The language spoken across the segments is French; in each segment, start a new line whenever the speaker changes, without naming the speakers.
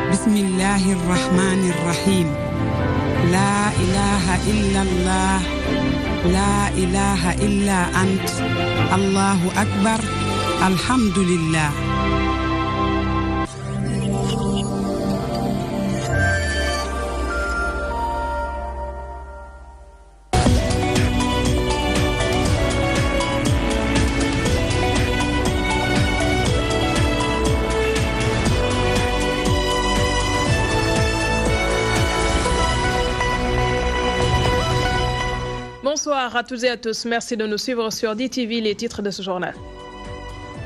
Bismillahir Rahmanir Rahim. La ilaha illallah. La ilaha illa ant. Allahu Akbar. Alhamdulillah.
Bonsoir à toutes et à tous. Merci de nous suivre sur DTV, les titres de ce journal.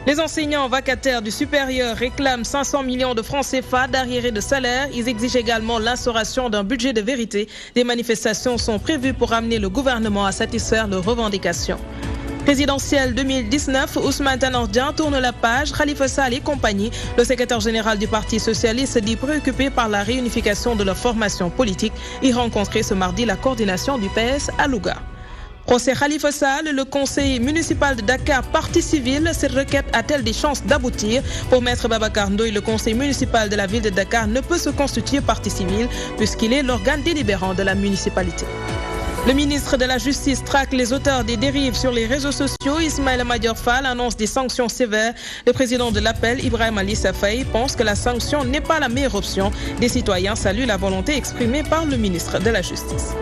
Les enseignants vacataires du supérieur réclament 500 millions de francs CFA d'arriérés de salaire. Ils exigent également l'instauration d'un budget de vérité. Des manifestations sont prévues pour amener le gouvernement à satisfaire leurs revendications. Présidentielle 2019, Ousmane Tanor Dieng tourne la page, Khalifa Sall et compagnie. Le secrétaire général du Parti socialiste dit préoccupé par la réunification de leur formation politique. Il rencontrait ce mardi la coordination du PS à Louga. Procès Khalifa Sall, le conseil municipal de Dakar, partie civile, cette requête a-t-elle des chances d'aboutir? Pour Maître Babacar Ndoye, le conseil municipal de la ville de Dakar ne peut se constituer partie civile puisqu'il est l'organe délibérant de la municipalité. Le ministre de la Justice traque les auteurs des dérives sur les réseaux sociaux. Ismaïla Madior Fall annonce des sanctions sévères. Le président de l'APEL, Ibrahim Ali Safai, pense que la sanction n'est pas la meilleure option. Des citoyens saluent la volonté exprimée par le ministre de la Justice.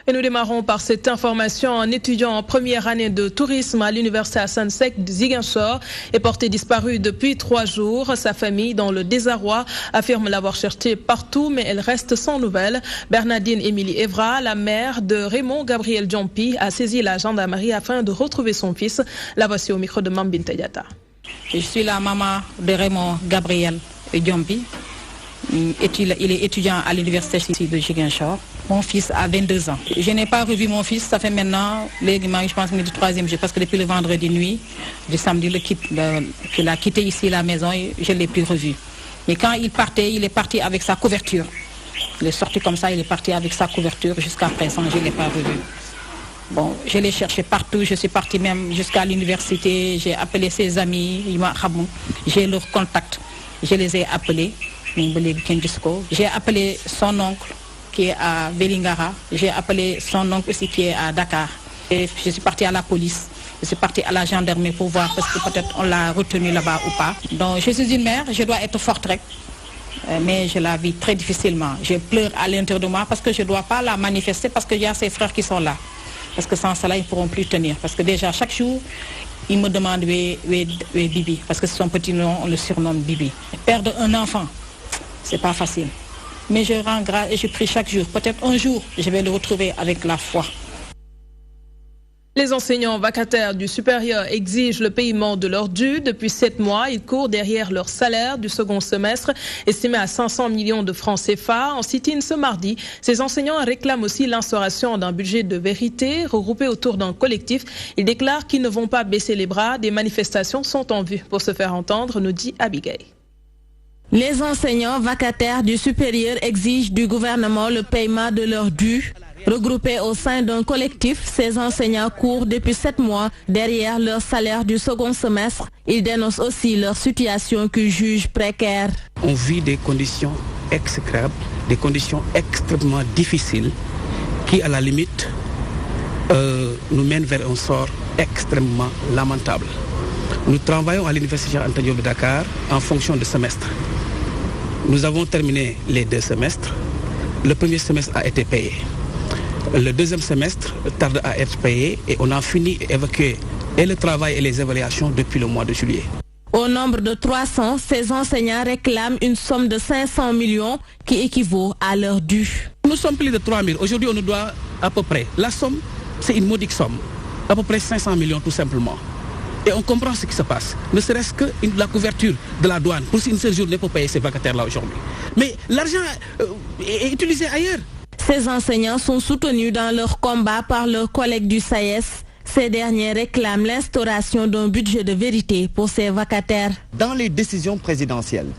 Et nous démarrons par cette information. Un étudiant en première année de tourisme à l'université Assane Seck de Ziguinchor est porté disparu depuis 3 jours. Sa famille, dans le désarroi, affirme l'avoir cherché partout, mais elle reste sans nouvelles. Bernardine Émilie Evra, la mère de Raymond Gabriel Diompi, a saisi la gendarmerie afin de retrouver son fils. La voici au micro de Mambin Tediata.
Je suis la maman de Raymond Gabriel Diompi. Il est étudiant à l'université de Ziguinchor. Mon fils a 22 ans. Je n'ai pas revu mon fils, ça fait maintenant, je pense que c'est le 3e jour, parce que depuis le vendredi nuit, le samedi, qu'il a quitté ici la maison, je ne l'ai plus revu. Mais quand il partait, il est parti avec sa couverture. Il est sorti comme ça, il est parti avec sa couverture. Jusqu'à présent, je ne l'ai pas revu. Bon, je l'ai cherché partout, je suis parti même jusqu'à l'université, j'ai appelé ses amis, j'ai leurs contacts, je les ai appelés. J'ai appelé son oncle qui est à Vélingara. J'ai appelé son oncle aussi qui est à Dakar. Et je suis partie à la police. Je suis partie à la gendarmerie pour voir parce que peut-être on l'a retenu là-bas ou pas. Donc je suis une mère, je dois être forte, mais je la vis très difficilement. Je pleure à l'intérieur de moi parce que je ne dois pas la manifester parce qu'il y a ses frères qui sont là. Parce que sans cela, ils ne pourront plus tenir. Parce que déjà, chaque jour, ils me demandent où est Bibi. Parce que son petit nom, on le surnomme Bibi. Perdre un enfant, c'est pas facile. Mais je rends grâce et je prie chaque jour. Peut-être un jour, je vais le retrouver avec la foi.
Les enseignants vacataires du supérieur exigent le paiement de leurs dûs. Depuis 7 mois, ils courent derrière leur salaire du second semestre, estimé à 500 millions de francs CFA. En sit-in ce mardi, ces enseignants réclament aussi l'instauration d'un budget de vérité regroupé autour d'un collectif. Ils déclarent qu'ils ne vont pas baisser les bras. Des manifestations sont en vue. Pour se faire entendre, nous dit Abigail.
Les enseignants vacataires du supérieur exigent du gouvernement le paiement de leurs dûs. Regroupés au sein d'un collectif, ces enseignants courent depuis 7 mois derrière leur salaire du second semestre. Ils dénoncent aussi leur situation qu'ils jugent précaire.
On vit des conditions exécrables, des conditions extrêmement difficiles qui, à la limite, nous mènent vers un sort extrêmement lamentable. Nous travaillons à l'université Anta Diop de Dakar en fonction de semestre. Nous avons terminé les 2 semestres. Le premier semestre a été payé. Le deuxième semestre tarde à être payé et on a fini d'évacuer et le travail et les évaluations depuis le mois de juillet.
Au nombre de 300, ces enseignants réclament une somme de 500 millions qui équivaut à leur dû.
Nous sommes plus de 3 000. Aujourd'hui, on nous doit à peu près. La somme, c'est une modique somme. À peu près 500 millions tout simplement. Et on comprend ce qui se passe. Ne serait-ce que la couverture de la douane pour une seule journée pour payer ces vacataires-là aujourd'hui. Mais l'argent est utilisé ailleurs.
Ces enseignants sont soutenus dans leur combat par leurs collègues du SAES. Ces derniers réclament l'instauration d'un budget de vérité pour ces vacataires.
Dans les décisions présidentielles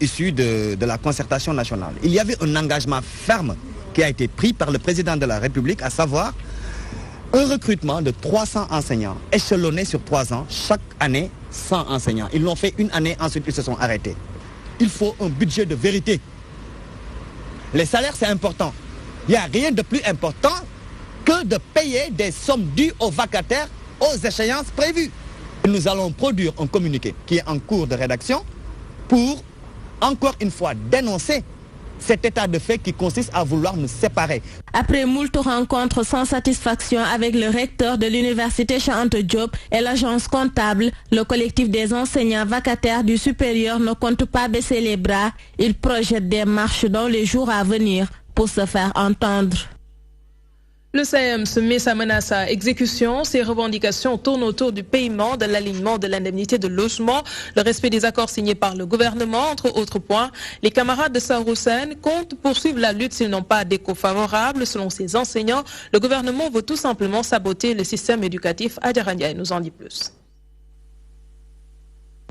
issues de la concertation nationale, il y avait un engagement ferme qui a été pris par le président de la République, à savoir un recrutement de 300 enseignants, échelonnés sur 3 ans, chaque année 100 enseignants. Ils l'ont fait une année, ensuite ils se sont arrêtés. Il faut un budget de vérité. Les salaires, c'est important. Il n'y a rien de plus important que de payer des sommes dues aux vacataires aux échéances prévues. Nous allons produire un communiqué qui est en cours de rédaction pour, encore une fois, dénoncer cet état de fait qui consiste à vouloir nous séparer.
Après moult rencontres sans satisfaction avec le recteur de l'université Cheikh Anta Diop et l'agence comptable, le collectif des enseignants vacataires du supérieur ne compte pas baisser les bras. Il projette des marches dans les jours à venir pour se faire entendre.
Le SAEMS met sa menace à exécution. Ses revendications tournent autour du paiement de l'alignement de l'indemnité de logement, le respect des accords signés par le gouvernement, entre autres points. Les camarades de Saroussen comptent poursuivre la lutte s'ils n'ont pas d'écho favorable. Selon ces enseignants, le gouvernement veut tout simplement saboter le système éducatif. Adjara Ndiaye nous en dit plus.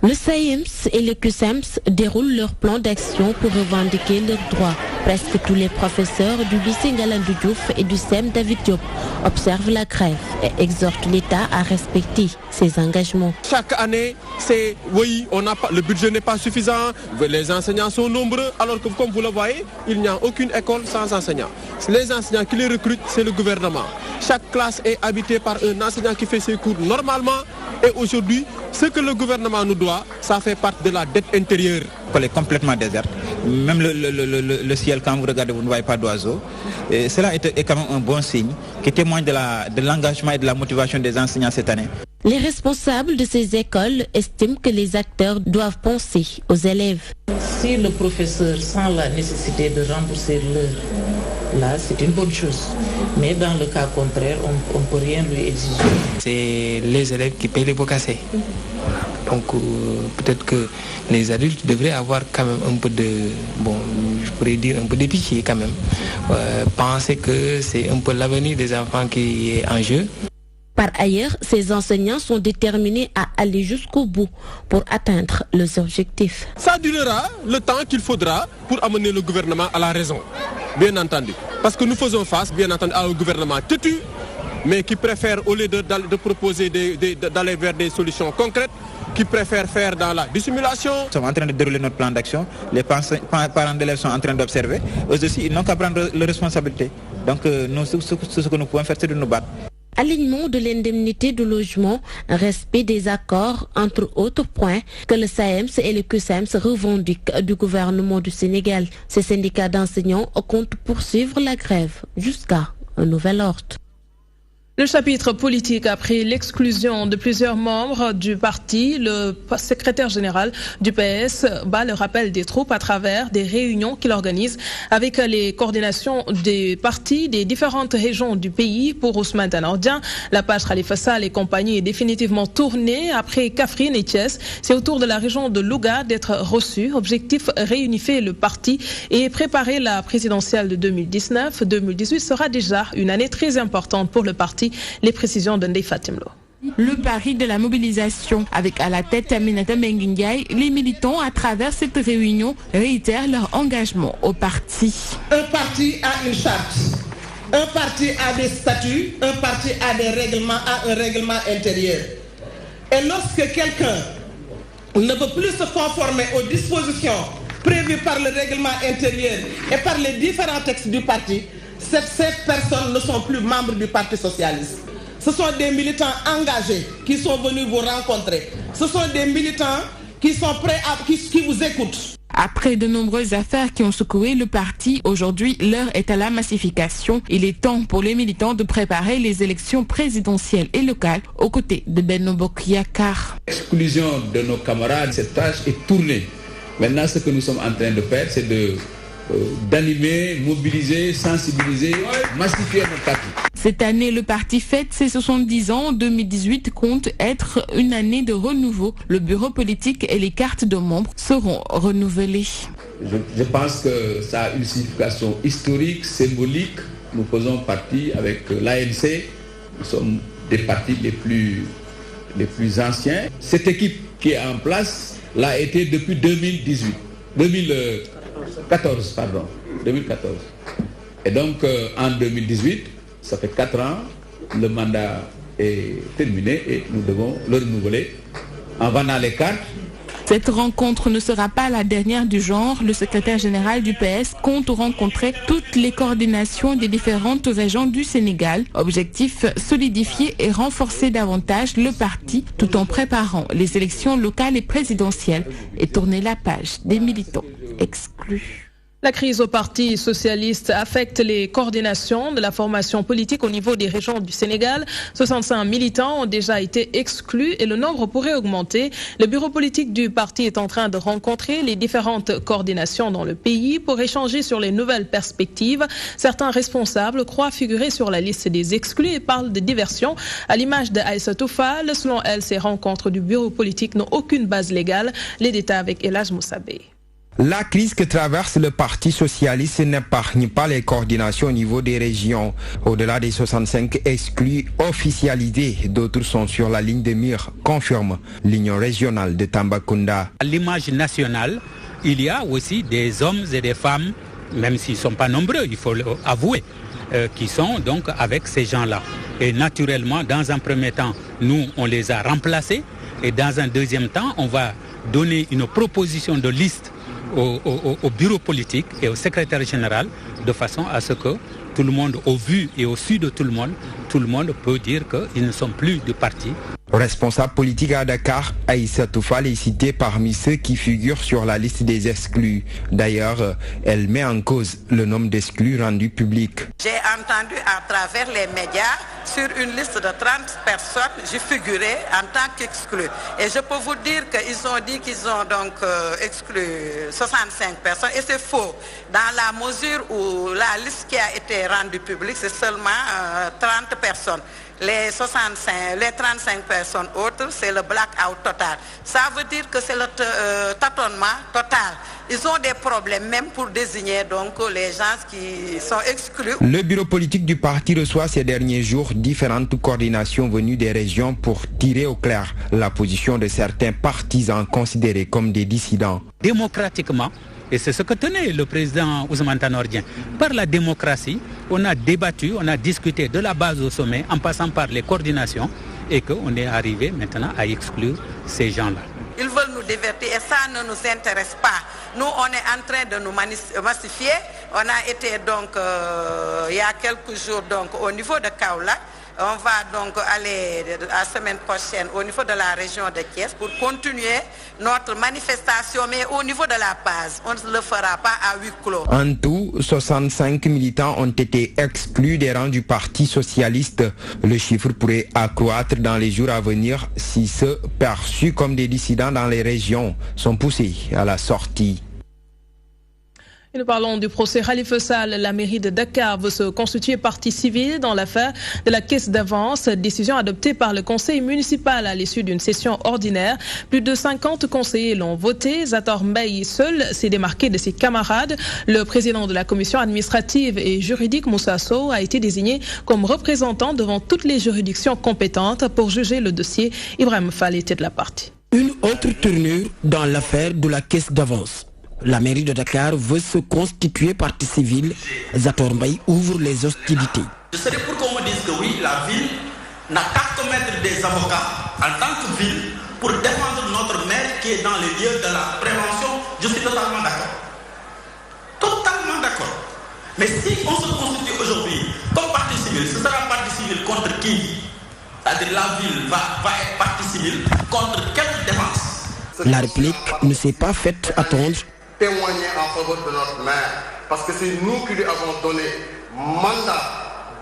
Le SAEMS et le CUSEMS déroulent leur plan d'action pour revendiquer leurs droits. Presque tous les professeurs du lycée Ngalandou Diouf et du SEM David Diop observent la grève et exhortent l'État à respecter ses engagements.
Chaque année, c'est oui, le budget n'est pas suffisant, les enseignants sont nombreux, alors que comme vous le voyez, il n'y a aucune école sans enseignants. Les enseignants qui les recrutent, c'est le gouvernement. Chaque classe est habitée par un enseignant qui fait ses cours normalement. Et aujourd'hui, ce que le gouvernement nous doit, ça fait partie de la dette intérieure.
Elle est complètement déserte. Même le ciel, quand vous regardez, vous ne voyez pas d'oiseaux. Cela est quand même un bon signe qui témoigne de l'engagement et de la motivation des enseignants cette année.
Les responsables de ces écoles estiment que les acteurs doivent penser aux élèves.
Si le professeur sent la nécessité de rembourser l'heure, là c'est une bonne chose. Mais dans le cas contraire, on ne peut rien lui exiger.
C'est les élèves qui payent les pots cassés. Donc peut-être que les adultes devraient avoir quand même un peu de, je pourrais dire un peu de pitié quand même. Penser que c'est un peu l'avenir des enfants qui est en jeu.
Par ailleurs, ces enseignants sont déterminés à aller jusqu'au bout pour atteindre leurs objectifs.
Ça durera le temps qu'il faudra pour amener le gouvernement à la raison, bien entendu. Parce que nous faisons face, bien entendu, à un gouvernement têtu, mais qui préfère, au lieu de proposer d'aller vers des solutions concrètes, qui préfère faire dans la dissimulation.
Nous sommes en train de dérouler notre plan d'action. Les parents d'élèves sont en train d'observer. Eux aussi, ils n'ont qu'à prendre leurs responsabilités. Donc, nous, ce que nous pouvons faire, c'est de nous battre.
Alignement de l'indemnité de logement, respect des accords, entre autres points que le SAEMS et le CUSEMS revendiquent du gouvernement du Sénégal. Ces syndicats d'enseignants comptent poursuivre la grève jusqu'à un nouvel ordre.
Le chapitre politique a pris l'exclusion de plusieurs membres du parti. Le secrétaire général du PS bat le rappel des troupes à travers des réunions qu'il organise avec les coordinations des partis des différentes régions du pays. Pour Ousmane Tanordien, la page Khalifa Sall et compagnie est définitivement tournée. Après Kaffrine et Thiès, c'est au tour de la région de Louga d'être reçue. Objectif, réunifier le parti et préparer la présidentielle de 2019. 2018 sera déjà une année très importante pour le parti. Les précisions de Ndeye Fatimlo.
Le pari de la mobilisation avec à la tête Aminata Mbengue Ndiaye, les militants à travers cette réunion réitèrent leur engagement au parti.
Un parti a une charte, un parti a des statuts, un parti a des règlements, a un règlement intérieur. Et lorsque quelqu'un ne peut plus se conformer aux dispositions prévues par le règlement intérieur et par les différents textes du parti, ces personnes ne sont plus membres du Parti socialiste. Ce sont des militants engagés qui sont venus vous rencontrer. Ce sont des militants qui sont prêts qui vous écoutent.
Après de nombreuses affaires qui ont secoué le parti, aujourd'hui, l'heure est à la massification. Il est temps pour les militants de préparer les élections présidentielles et locales aux côtés de Benno Bokk Yakaar.
L'exclusion de nos camarades, cette tâche est tournée. Maintenant, ce que nous sommes en train de faire, c'est d'animer, mobiliser, sensibiliser, massifier notre parti.
Cette année, le parti fête ses 70 ans. 2018 compte être une année de renouveau. Le bureau politique et les cartes de membres seront renouvelées.
Je pense que ça a une signification historique, symbolique. Nous faisons partie avec l'ANC. Nous sommes des partis les plus anciens. Cette équipe qui est en place l'a été depuis 2014. Et donc en 2018, ça fait 4 ans, le mandat est terminé et nous devons le renouveler en vendant les cartes.
Cette rencontre ne sera pas la dernière du genre. Le secrétaire général du PS compte rencontrer toutes les coordinations des différentes régions du Sénégal. Objectif, solidifier et renforcer davantage le parti tout en préparant les élections locales et présidentielles et tourner la page des militants exclus.
La crise au Parti socialiste affecte les coordinations de la formation politique au niveau des régions du Sénégal. 65 militants ont déjà été exclus et le nombre pourrait augmenter. Le bureau politique du parti est en train de rencontrer les différentes coordinations dans le pays pour échanger sur les nouvelles perspectives. Certains responsables croient figurer sur la liste des exclus et parlent de diversion. À l'image de Aïssatou Fall, selon elle, ces rencontres du bureau politique n'ont aucune base légale. Les détails avec Elhadj Moussabé.
La crise que traverse le Parti socialiste n'épargne pas les coordinations au niveau des régions. Au-delà des 65 exclus officialisés, d'autres sont sur la ligne de mire, confirme l'Union régionale de Tambacounda.
À l'image nationale, il y a aussi des hommes et des femmes, même s'ils ne sont pas nombreux, il faut l'avouer, qui sont donc avec ces gens-là. Et naturellement, dans un premier temps, nous, on les a remplacés. Et dans un deuxième temps, on va donner une proposition de liste au bureau politique et au secrétaire général, de façon à ce que tout le monde, au vu et au su de tout le monde peut dire qu'ils ne sont plus du parti.
Responsable politique à Dakar, Aïssatou Fall est citée parmi ceux qui figurent sur la liste des exclus. D'ailleurs, elle met en cause le nombre d'exclus rendus publics.
J'ai entendu à travers les médias, sur une liste de 30 personnes, j'ai figuré en tant qu'exclu. Et je peux vous dire qu'ils ont dit qu'ils ont donc exclu 65 personnes. Et c'est faux, dans la mesure où la liste qui a été rendue publique, c'est seulement 30 personnes. Les 35 personnes autres, c'est le blackout total. Ça veut dire que c'est le tâtonnement total. Ils ont des problèmes même pour désigner donc les gens qui sont exclus.
Le bureau politique du parti reçoit ces derniers jours différentes coordinations venues des régions pour tirer au clair la position de certains partisans considérés comme des dissidents.
Démocratiquement, et c'est ce que tenait le président Ousmane Tanor Dieng, par la démocratie, on a débattu, on a discuté de la base au sommet en passant par les coordinations et qu'on est arrivé maintenant à exclure ces gens-là.
Ils veulent nous divertir et ça ne nous intéresse pas. Nous, on est en train de nous massifier. On a été donc, il y a quelques jours, donc, au niveau de Kaolack. On va donc aller la semaine prochaine au niveau de la région de Thiès pour continuer notre manifestation, mais au niveau de la base. On ne le fera pas à huis clos.
En tout, 65 militants ont été exclus des rangs du Parti socialiste. Le chiffre pourrait accroître dans les jours à venir si ceux perçus comme des dissidents dans les régions sont poussés à la sortie.
Et nous parlons du procès Khalifa Sall. La mairie de Dakar veut se constituer partie civile dans l'affaire de la caisse d'avance, décision adoptée par le conseil municipal à l'issue d'une session ordinaire. Plus de 50 conseillers l'ont voté. Zator Mbaye seul s'est démarqué de ses camarades. Le président de la commission administrative et juridique, Moussa Sow, a été désigné comme représentant devant toutes les juridictions compétentes pour juger le dossier. Ibrahim Fall était de la partie.
Une autre tournure dans l'affaire de la caisse d'avance. La mairie de Dakar veut se constituer partie civile. Zator Mbaye ouvre les hostilités.
Je serais pour qu'on me dise que oui, la ville n'a qu'à commettre des avocats en tant que ville pour défendre notre maire qui est dans les lieux de la prévention. Je suis totalement d'accord. Totalement d'accord. Mais si on se constitue aujourd'hui comme partie civile, ce sera partie civile contre qui? C'est-à-dire la ville va être partie civile contre quelle défense?
La réplique ne s'est pas faite attendre.
Témoigner en faveur de notre maire, parce que c'est nous qui lui avons donné mandat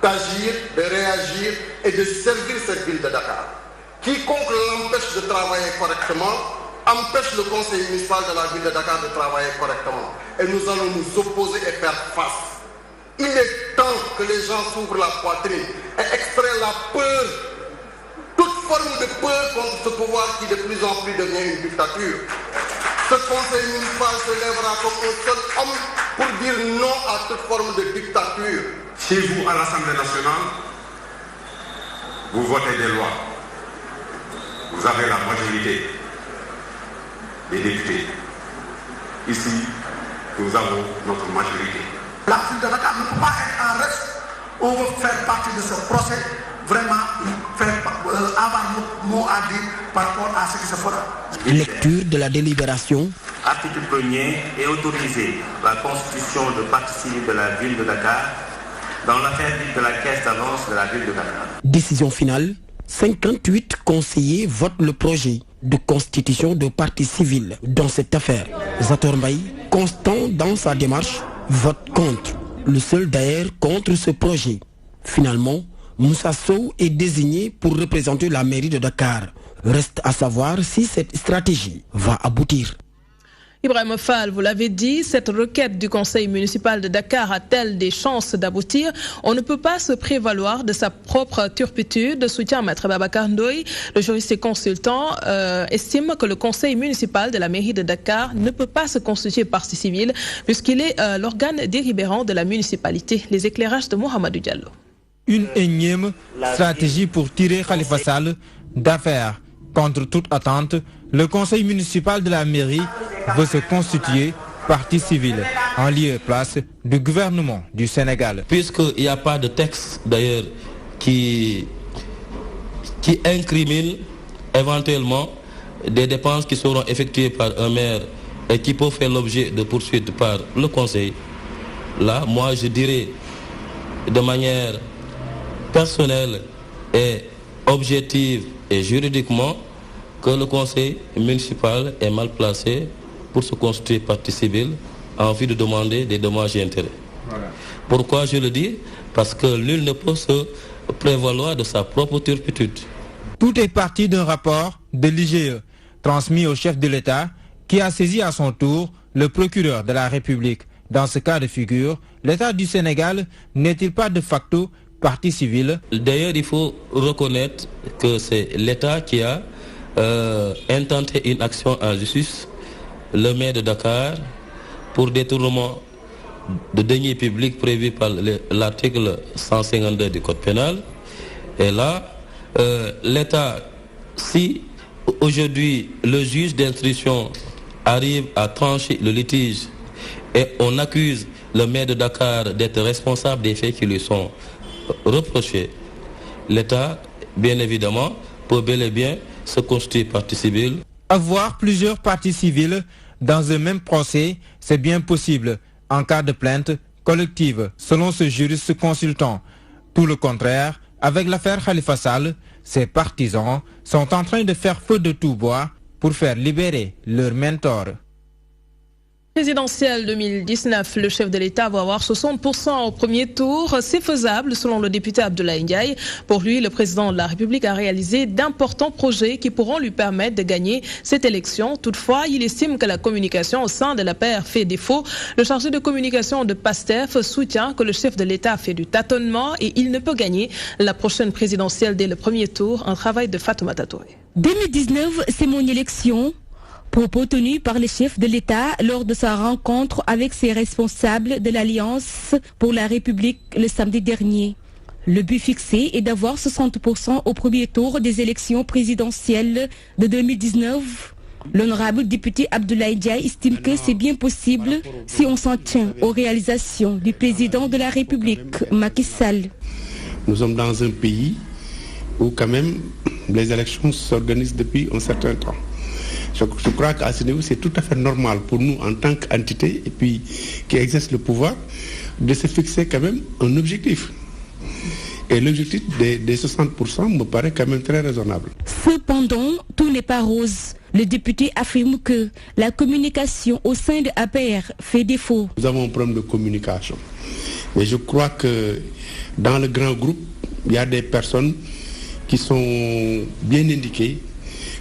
d'agir, de réagir et de servir cette ville de Dakar. Quiconque l'empêche de travailler correctement empêche le conseil municipal de la ville de Dakar de travailler correctement. Et nous allons nous opposer et faire face. Il est temps que les gens s'ouvrent la poitrine et extraient la peur, toute forme de peur contre ce pouvoir qui de plus en plus devient une dictature. Ce conseil municipal se lèvera comme un seul homme pour dire non à toute forme de dictature.
Chez vous, à l'Assemblée nationale, vous votez des lois. Vous avez la majorité des députés. Ici, nous avons notre majorité.
La ville de Dakar ne peut pas être en reste. On veut faire partie de ce procès, vraiment avoir notre mot à dire par rapport à ce qui se fera.
Lecture de la délibération.
Article 1er est autorisé la constitution de partie civile de la ville de Dakar dans l'affaire de la caisse d'avance de la ville de Dakar.
Décision finale. 58 conseillers votent le projet de constitution de partie civile dans cette affaire. Zator Mbaye, constant dans sa démarche, vote contre. Le seul d'ailleurs contre ce projet. Finalement, Moussa Sow est désigné pour représenter la mairie de Dakar. Reste à savoir si cette stratégie va aboutir.
Ibrahim Fall, vous l'avez dit, cette requête du conseil municipal de Dakar a-t-elle des chances d'aboutir? On ne peut pas se prévaloir de sa propre turpitude, soutient Maître Babacar Ndoye. Le juriste et consultant estime que le conseil municipal de la mairie de Dakar ne peut pas se constituer partie civile puisqu'il est l'organe délibérant de la municipalité. Les éclairages de Mohamedou Diallo.
Une énième stratégie pour tirer Khalifa Sall d'affaire. Contre toute attente, le conseil municipal de la mairie veut se constituer partie civile en lieu et place du gouvernement du Sénégal.
Puisqu'il n'y a pas de texte d'ailleurs qui incrimine éventuellement des dépenses qui seront effectuées par un maire et qui peuvent faire l'objet de poursuites par le conseil, là, moi je dirais de manière personnelle et objective et juridiquement que le conseil municipal est mal placé pour se constituer partie civile en vue de demander des dommages et intérêts. Voilà. Pourquoi je le dis? Parce que nul ne peut se prévaloir de sa propre turpitude.
Tout est parti d'un rapport de l'IGE transmis au chef de l'État qui a saisi à son tour le procureur de la République. Dans ce cas de figure, l'État du Sénégal n'est-il pas de facto partie civile?
D'ailleurs, il faut reconnaître que c'est l'État qui a intenté une action en justice, le maire de Dakar, pour détournement de deniers publics prévu par l'article 152 du Code pénal. Et là, l'État, si aujourd'hui le juge d'instruction arrive à trancher le litige et on accuse le maire de Dakar d'être responsable des faits qui lui sont reprochés, l'État, bien évidemment, peut bel et bien se constituer partie civile.
Avoir plusieurs parties civiles dans un même procès, c'est bien possible en cas de plainte collective, selon ce juriste consultant. Tout le contraire, avec l'affaire Khalifa Sall, ses partisans sont en train de faire feu de tout bois pour faire libérer leur mentor.
Présidentielle 2019, le chef de l'État va avoir 60% au premier tour. C'est faisable selon le député Abdoulaye Ndiaye. Pour lui, le président de la République a réalisé d'importants projets qui pourront lui permettre de gagner cette élection. Toutefois, il estime que la communication au sein de la paire fait défaut. Le chargé de communication de PASTEF soutient que le chef de l'État fait du tâtonnement et il ne peut gagner la prochaine présidentielle dès le premier tour. Un travail de Fatoumata Touré.
2019, c'est mon élection. Propos tenus par le chef de l'État lors de sa rencontre avec ses responsables de l'Alliance pour la République le samedi dernier. Le but fixé est d'avoir 60% au premier tour des élections présidentielles de 2019. L'honorable député Abdoulaye Ndiaye estime que c'est bien possible si on s'en tient aux réalisations du président de la République, Macky Sall.
Nous sommes dans un pays où quand même les élections s'organisent depuis un certain temps. Je crois qu'à ce niveau, c'est tout à fait normal pour nous en tant qu'entité et puis qui exerce le pouvoir de se fixer quand même un objectif. Et l'objectif des 60% me paraît quand même très raisonnable.
Cependant, tout n'est pas rose. Le député affirme que la communication au sein de APR fait défaut.
Nous avons un problème de communication. Mais je crois que dans le grand groupe, il y a des personnes qui sont bien indiquées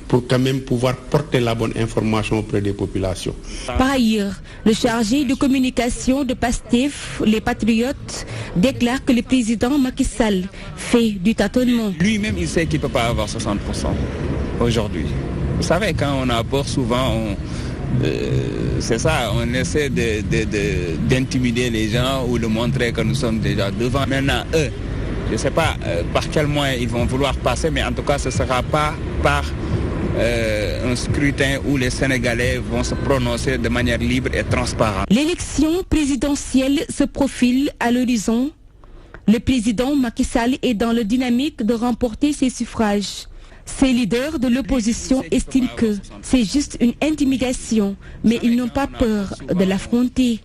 pour quand même pouvoir porter la bonne information auprès des populations.
Par ailleurs, le chargé de communication de PASTEF, les Patriotes, déclare que le président Macky Sall fait du tâtonnement.
Lui-même, il sait qu'il ne peut pas avoir 60% aujourd'hui. Vous savez, quand on a peur, souvent, c'est ça, on essaie d'intimider les gens ou de montrer que nous sommes déjà devant. Maintenant, eux, je ne sais pas par quel moyen ils vont vouloir passer, mais en tout cas, ce ne sera pas par un scrutin où les Sénégalais vont se prononcer de manière libre et transparente.
L'élection présidentielle se profile à l'horizon. Le président Macky Sall est dans le dynamique de remporter ses suffrages. Ces leaders de l'opposition estiment que c'est juste une intimidation, mais ils n'ont pas peur de l'affronter.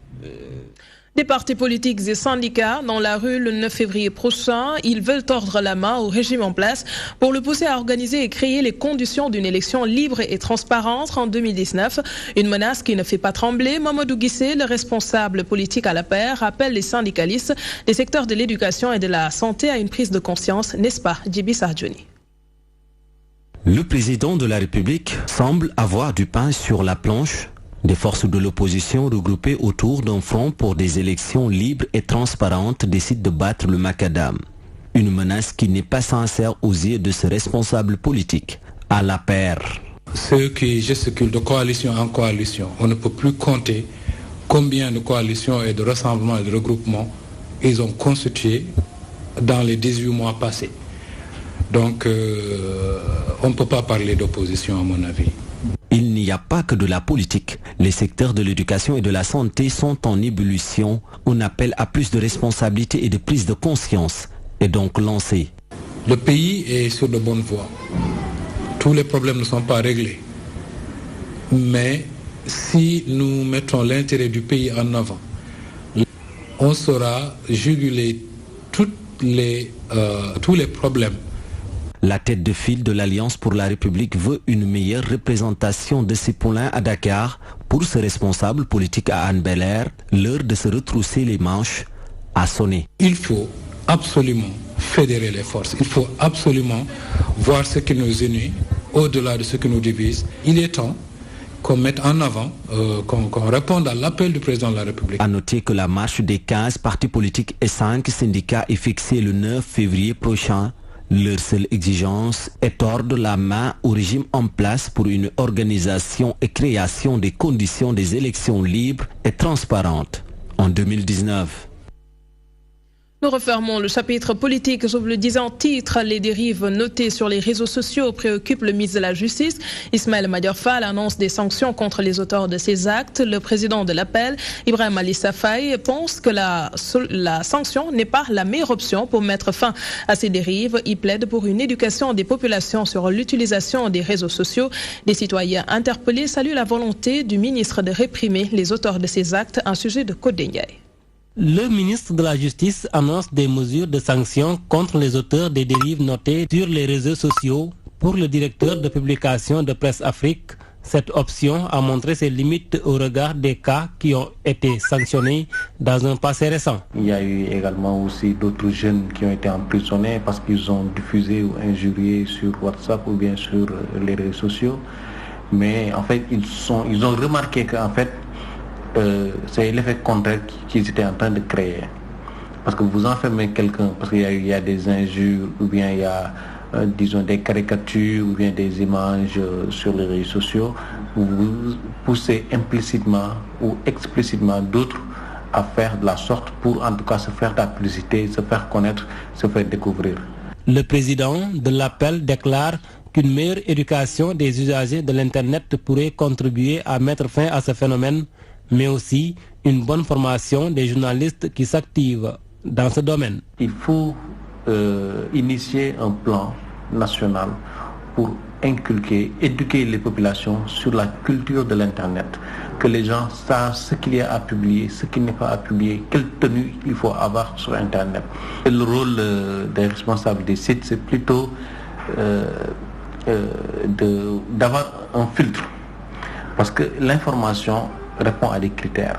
Des partis politiques et syndicats dans la rue le 9 février prochain, ils veulent tordre la main au régime en place pour le pousser à organiser et créer les conditions d'une élection libre et transparente en 2019. Une menace qui ne fait pas trembler. Mamadou Guissé, le responsable politique à la paire, appelle les syndicalistes des secteurs de l'éducation et de la santé à une prise de conscience, n'est-ce pas, Djibi Sardioni?
Le président de la République semble avoir du pain sur la planche. Des forces de l'opposition regroupées autour d'un front pour des élections libres et transparentes décident de battre le macadam. Une menace qui n'est pas sincère aux yeux de ce responsable politique. À la paire.
Ceux qui gesticulent de coalition en coalition, on ne peut plus compter combien de coalitions et de rassemblements et de regroupements ils ont constitué dans les 18 mois passés. Donc on ne peut pas parler d'opposition à mon avis.
Il n'y a pas que de la politique. Les secteurs de l'éducation et de la santé sont en ébullition. On appelle à plus de responsabilité et de prise de conscience est donc lancé.
Le pays est sur de bonnes voies. Tous les problèmes ne sont pas réglés. Mais si nous mettons l'intérêt du pays en avant, on saura juguler tous les problèmes.
La tête de file de l'Alliance pour la République veut une meilleure représentation de ces poulains à Dakar. Pour ce responsable politique à Hann Bel-Air, l'heure de se retrousser les manches a sonné.
Il faut absolument fédérer les forces. Il faut absolument voir ce qui nous unit au-delà de ce qui nous divise. Il est temps qu'on mette en avant, qu'on réponde à l'appel du président de la République.
A noter que la marche des 15 partis politiques et 5 syndicats est fixée le 9 février prochain. Leur seule exigence est tordre la main au régime en place pour une organisation et création des conditions des élections libres et transparentes en 2019.
Nous refermons le chapitre politique. Je vous le disais en titre, les dérives notées sur les réseaux sociaux préoccupent le ministre de la Justice. Ismaël Madior Fall annonce des sanctions contre les auteurs de ces actes. Le président de l'appel, Ibrahim Ali Safaï, pense que la sanction n'est pas la meilleure option pour mettre fin à ces dérives. Il plaide pour une éducation des populations sur l'utilisation des réseaux sociaux. Des citoyens interpellés saluent la volonté du ministre de réprimer les auteurs de ces actes, un sujet de Code Ndiaye.
Le ministre de la Justice annonce des mesures de sanctions contre les auteurs des dérives notées sur les réseaux sociaux. Pour le directeur de publication de Presse Afrique, cette option a montré ses limites au regard des cas qui ont été sanctionnés dans un passé récent.
Il y a eu également aussi d'autres jeunes qui ont été emprisonnés parce qu'ils ont diffusé ou injurié sur WhatsApp ou bien sur les réseaux sociaux. Mais en fait, ils ont remarqué qu'en fait, c'est l'effet contraire qu'ils étaient en train de créer. Parce que vous enfermez quelqu'un, parce qu'il y a des injures, ou bien il y a, disons, des caricatures, ou bien des images sur les réseaux sociaux, vous poussez implicitement ou explicitement d'autres à faire de la sorte pour en tout cas se faire de la publicité, se faire connaître, se faire découvrir.
Le président de l'appel déclare qu'une meilleure éducation des usagers de l'Internet pourrait contribuer à mettre fin à ce phénomène, mais aussi une bonne formation des journalistes qui s'activent dans ce domaine.
Il faut initier un plan national pour inculquer, éduquer les populations sur la culture de l'Internet, que les gens sachent ce qu'il y a à publier, ce qu'il n'est pas à publier, quelle tenue il faut avoir sur Internet. Et le rôle des responsables des sites, c'est plutôt d'avoir un filtre, parce que l'information répond à des critères.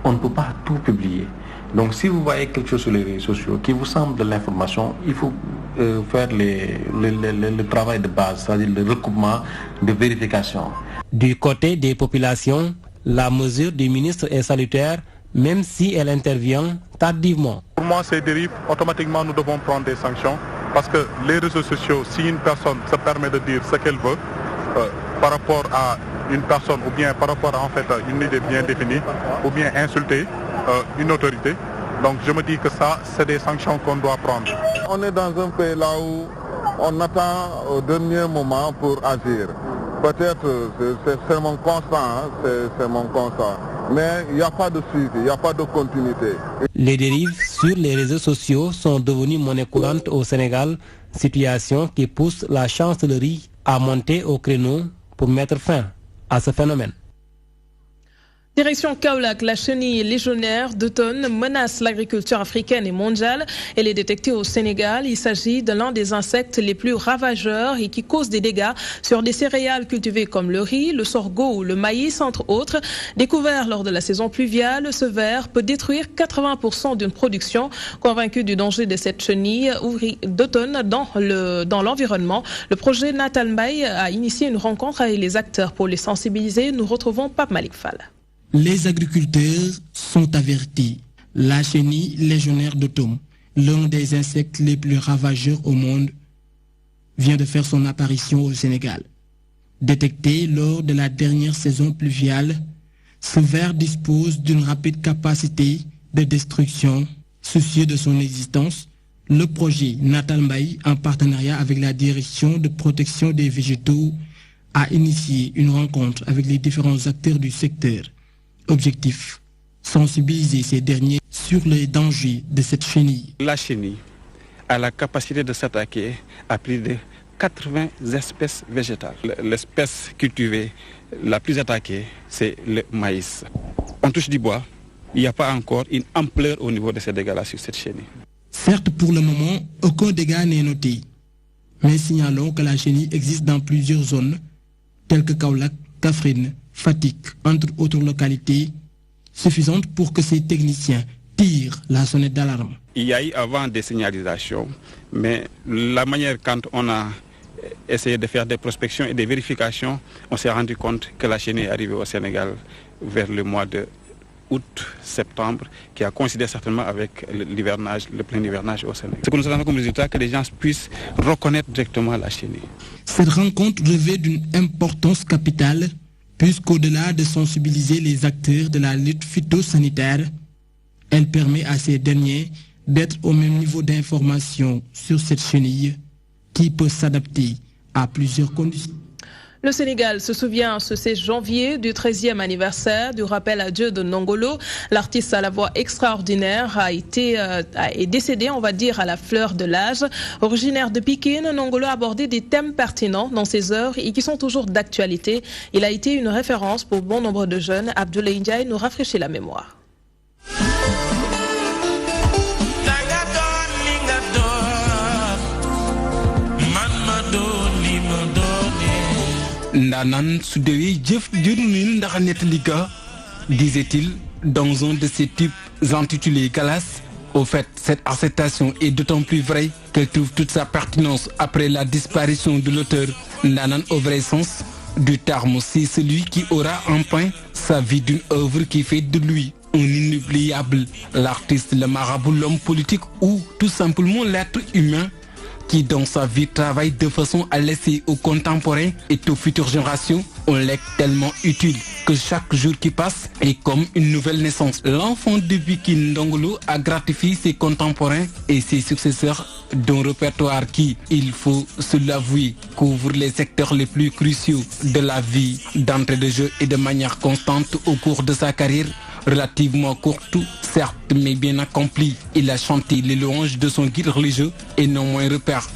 On ne peut pas tout publier. Donc si vous voyez quelque chose sur les réseaux sociaux qui vous semble de l'information, il faut faire le travail de base, c'est-à-dire le recoupement de vérification.
Du côté des populations, la mesure du ministre est salutaire, même si elle intervient tardivement.
Pour moi, ces dérives, automatiquement, nous devons prendre des sanctions, parce que les réseaux sociaux, si une personne se permet de dire ce qu'elle veut, par rapport à une personne ou bien par rapport à en fait une idée bien définie ou bien insulter une autorité. Donc je me dis que ça, c'est des sanctions qu'on doit prendre.
On est dans un pays là où on attend au dernier moment pour agir.
Peut-être, c'est mon constat, c'est mon constat. Mais il n'y a pas de suivi, il n'y a pas de continuité.
Les dérives sur les réseaux sociaux sont devenues monnaie courante au Sénégal, situation qui pousse la chancellerie à monter au créneau pour mettre fin à ce phénomène.
Direction Kaolack, la chenille légionnaire d'automne menace l'agriculture africaine et mondiale. Elle est détectée au Sénégal. Il s'agit de l'un des insectes les plus ravageurs et qui cause des dégâts sur des céréales cultivées comme le riz, le sorgho ou le maïs, entre autres. Découvert lors de la saison pluviale, ce ver peut détruire 80% d'une production. Convaincu du danger de cette chenille d'automne dans l'environnement, le projet Natal Mbaye a initié une rencontre avec les acteurs pour les sensibiliser. Nous retrouvons Pape Malik Fall.
Les agriculteurs sont avertis. La chenille légionnaire d'automne, l'un des insectes les plus ravageurs au monde, vient de faire son apparition au Sénégal. Détecté lors de la dernière saison pluviale, ce ver dispose d'une rapide capacité de destruction. Soucieux de son existence, le projet Natal Mbaye, en partenariat avec la direction de protection des végétaux, a initié une rencontre avec les différents acteurs du secteur. Objectif, sensibiliser ces derniers sur les dangers de cette chenille.
La chenille a la capacité de s'attaquer à plus de 80 espèces végétales. L'espèce cultivée la plus attaquée, c'est le maïs. On touche du bois, il n'y a pas encore une ampleur au niveau de ces dégâts-là sur cette chenille.
Certes, pour le moment, aucun dégât n'est noté. Mais signalons que la chenille existe dans plusieurs zones, telles que Kaolack, Kaffrine, Fatick, entre autres localités, suffisantes pour que ces techniciens tirent la sonnette d'alarme.
Il y a eu avant des signalisations, mais la manière quand on a essayé de faire des prospections et des vérifications, on s'est rendu compte que la chenille est arrivée au Sénégal vers le mois de août-septembre, qui a coïncidé certainement avec l'hivernage, le plein hivernage au Sénégal. Ce que nous avons comme résultat, que les gens puissent reconnaître directement la chenille.
Cette rencontre revêt d'une importance capitale, puisqu'au-delà de sensibiliser les acteurs de la lutte phytosanitaire, elle permet à ces derniers d'être au même niveau d'information sur cette chenille qui peut s'adapter à plusieurs conditions.
Le Sénégal se souvient ce 16 janvier du 13e anniversaire du rappel à Dieu de Ndongo Lo. L'artiste à la voix extraordinaire est décédé, on va dire, à la fleur de l'âge. Originaire de Pikine, Ndongo Lo a abordé des thèmes pertinents dans ses œuvres et qui sont toujours d'actualité. Il a été une référence pour bon nombre de jeunes. Abdoulaye Ndiaye nous rafraîchit la mémoire.
Ndanan su deewee jëf jërunil ndax nettali ga, disait-il dans un de ses types intitulés Galas. Au fait, cette acceptation est d'autant plus vraie qu'elle trouve toute sa pertinence après la disparition de l'auteur. Ndanan au vrai sens du terme, c'est celui qui aura empreint sa vie d'une œuvre qui fait de lui un inoubliable. L'artiste, le marabout, l'homme politique ou tout simplement l'être humain qui dans sa vie travaille de façon à laisser aux contemporains et aux futures générations un legs tellement utile que chaque jour qui passe est comme une nouvelle naissance. L'enfant de Pikine Ndongo Lo a gratifié ses contemporains et ses successeurs d'un répertoire qui, il faut se l'avouer, couvre les secteurs les plus cruciaux de la vie. D'entrée de jeu et de manière constante au cours de sa carrière, relativement courte, certes, mais bien accomplie. Il a chanté les louanges de son guide religieux et non moins repère.